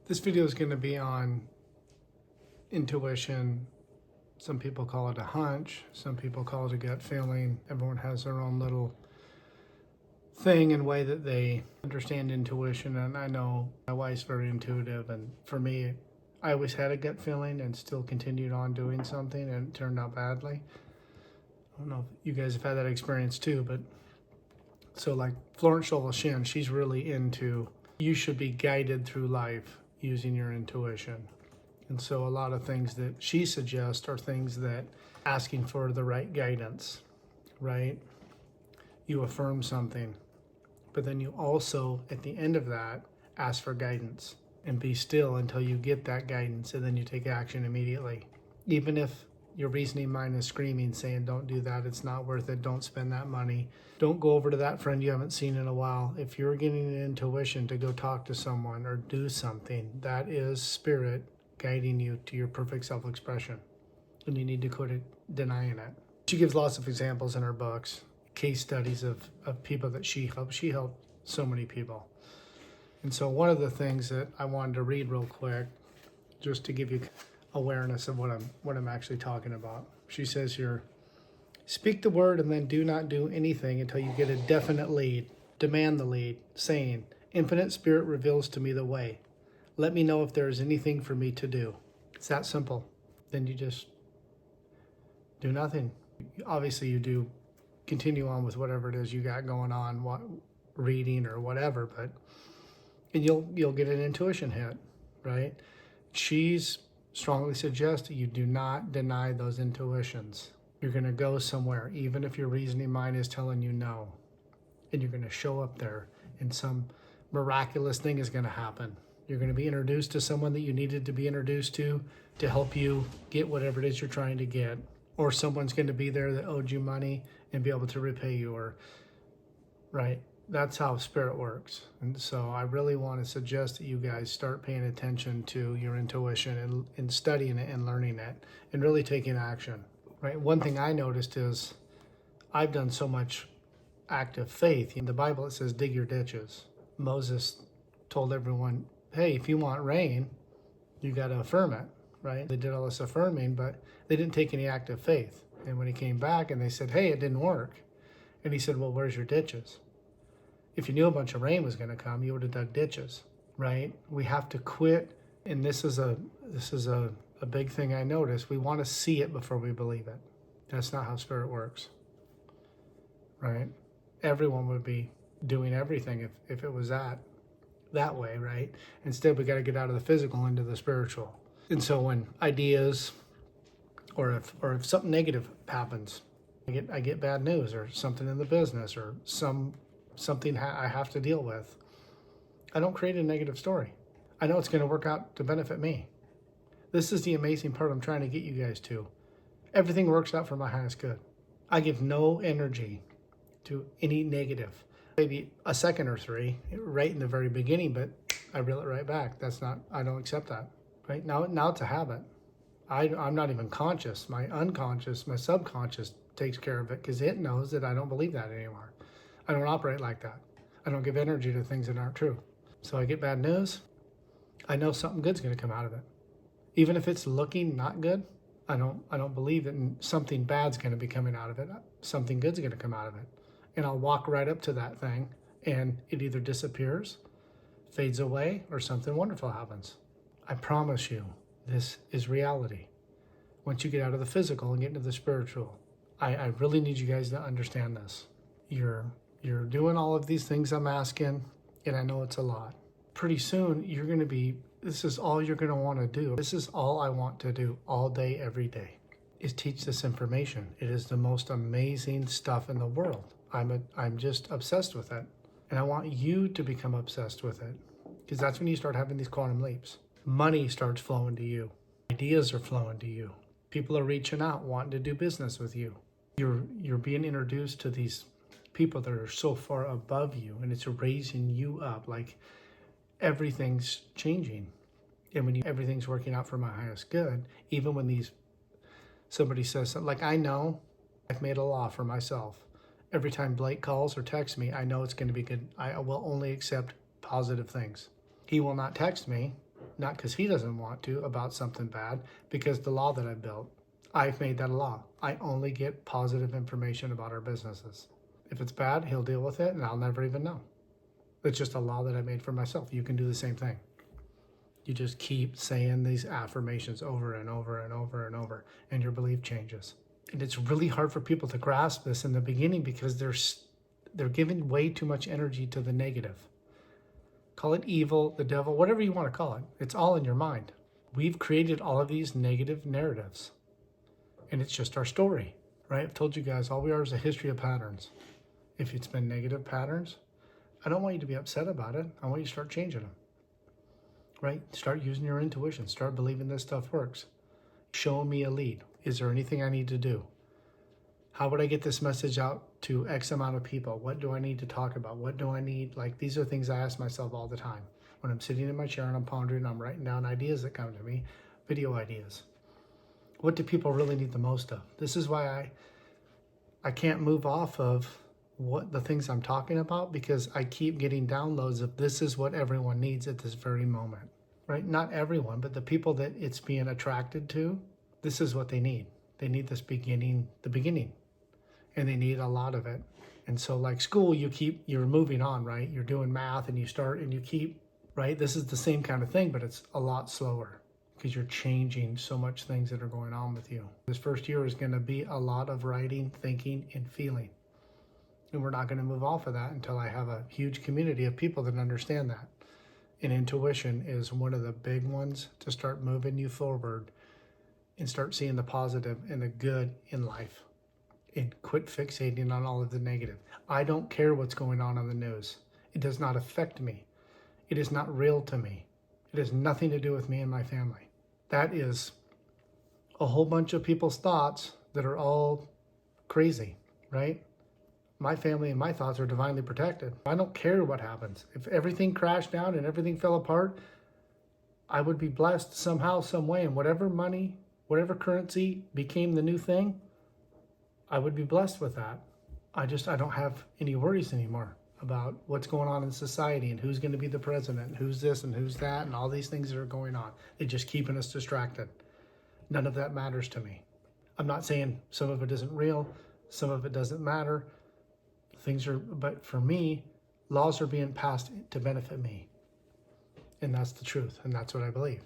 This video is going to be on intuition. Some people call it a hunch. Some people call it a gut feeling. Everyone has their own little thing and way that they understand intuition. And I know my wife's very intuitive. And for me, I always had a gut feeling and still continued on doing something, and it turned out badly. I don't know if you guys have had that experience too, but so like Florence Scovel Shinn, she's really into you should be guided through life using your intuition. And so a lot of things that she suggests are things that asking for the right guidance, right? You affirm something, but then you also, at the end of that, ask for guidance and be still until you get that guidance, and then you take action immediately. Even if your reasoning mind is screaming, saying, don't do that, it's not worth it, don't spend that money. Don't go over to that friend you haven't seen in a while. If you're getting an intuition to go talk to someone or do something, that is spirit guiding you to your perfect self-expression. And you need to quit denying it. She gives lots of examples in her books, case studies of people that she helped. She helped so many people. And so one of the things that I wanted to read real quick, just to give you awareness of what I'm actually talking about. She says here, speak the word and then do not do anything until you get a definite lead. Demand the lead, saying, Infinite Spirit reveals to me the way. Let me know if there is anything for me to do. It's that simple. Then you just do nothing. Obviously you do continue on with whatever it is you got going on, what reading or whatever, but and you'll get an intuition hit, right? She's strongly suggests that you do not deny those intuitions. You're going to go somewhere, even if your reasoning mind is telling you no. And you're going to show up there, and some miraculous thing is going to happen. You're going to be introduced to someone that you needed to be introduced to help you get whatever it is you're trying to get. Or someone's going to be there that owed you money and be able to repay you, or, right? That's how spirit works. And so I really want to suggest that you guys start paying attention to your intuition and studying it and learning it and really taking action, right? One thing I noticed is I've done so much active faith. In the Bible, it says, dig your ditches. Moses told everyone, hey, if you want rain, you got to affirm it, right? They did all this affirming, but they didn't take any active faith. And when he came back and they said, hey, it didn't work. And he said, well, where's your ditches? If you knew a bunch of rain was going to come, you would have dug ditches, right? We have to quit. And this is a big thing I noticed. We want to see it before we believe it. That's not how spirit works, right? Everyone would be doing everything if it was that way, right? Instead, we got to get out of the physical into the spiritual. And so when ideas or if something negative happens, I get bad news or something in the business or something I have to deal with, I don't create a negative story. I know it's going to work out to benefit me. This is the amazing part I'm trying to get you guys to. Everything works out for my highest good. I give no energy to any negative. Maybe a second or three right in the very beginning, but I reel it right back. I don't accept that. Right now it's a habit. I'm not even conscious. My unconscious, my subconscious takes care of it because it knows that I don't believe that anymore. I don't operate like that. I don't give energy to things that aren't true. So I get bad news. I know something good's going to come out of it. Even if it's looking not good, I don't believe that something bad's going to be coming out of it. Something good's going to come out of it. And I'll walk right up to that thing and it either disappears, fades away, or something wonderful happens. I promise you, this is reality. Once you get out of the physical and get into the spiritual, I really need you guys to understand this. You're doing all of these things I'm asking, and I know it's a lot. Pretty soon, this is all you're going to want to do. This is all I want to do all day, every day, is teach this information. It is the most amazing stuff in the world. I'm just obsessed with it. And I want you to become obsessed with it, because that's when you start having these quantum leaps. Money starts flowing to you. Ideas are flowing to you. People are reaching out, wanting to do business with you. You're being introduced to these people that are so far above you, and it's raising you up. Like everything's changing, and when everything's working out for my highest good, even when somebody says something, like I know I've made a law for myself. Every time Blake calls or texts me, I know it's going to be good. I will only accept positive things. He will not text me not because he doesn't want to, about something bad, because the law that I built, I've made that a law. I only get positive information about our businesses. If it's bad, he'll deal with it and I'll never even know. It's just a law that I made for myself. You can do the same thing. You just keep saying these affirmations over and over and over and over, and your belief changes. And it's really hard for people to grasp this in the beginning because they're giving way too much energy to the negative. Call it evil, the devil, whatever you want to call it. It's all in your mind. We've created all of these negative narratives, and it's just our story, right? I've told you guys, all we are is a history of patterns. If it's been negative patterns, I don't want you to be upset about it. I want you to start changing them, right? Start using your intuition. Start believing this stuff works. Show me a lead. Is there anything I need to do? How would I get this message out to X amount of people? What do I need to talk about? What do I need? Like, these are things I ask myself all the time. When I'm sitting in my chair and I'm pondering, I'm writing down ideas that come to me, video ideas. What do people really need the most of? This is why I can't move off of what the things I'm talking about, because I keep getting downloads of this is what everyone needs at this very moment, right? Not everyone, but the people that it's being attracted to, this is what they need. They need this the beginning, and they need a lot of it. And so like school, you're moving on, right? You're doing math and you start and you keep, right? This is the same kind of thing, but it's a lot slower because you're changing so much things that are going on with you. This first year is going to be a lot of writing, thinking, and feeling. And we're not going to move off of that until I have a huge community of people that understand that. And intuition is one of the big ones to start moving you forward and start seeing the positive and the good in life. And quit fixating on all of the negative. I don't care what's going on the news. It does not affect me. It is not real to me. It has nothing to do with me and my family. That is a whole bunch of people's thoughts that are all crazy, right? My family and my thoughts are divinely protected. I don't care what happens. If everything crashed down and everything fell apart, I would be blessed somehow, some way, and whatever money, whatever currency became the new thing, I would be blessed with that. I don't have any worries anymore about what's going on in society and who's going to be the president and who's this and who's that and all these things that are going on. They're just keeping us distracted. None of that matters to me. I'm not saying some of it isn't real, some of it doesn't matter. But for me, laws are being passed to benefit me. And that's the truth, and that's what I believe.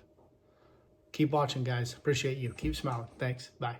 Keep watching, guys. Appreciate you. Keep smiling. Thanks. Bye.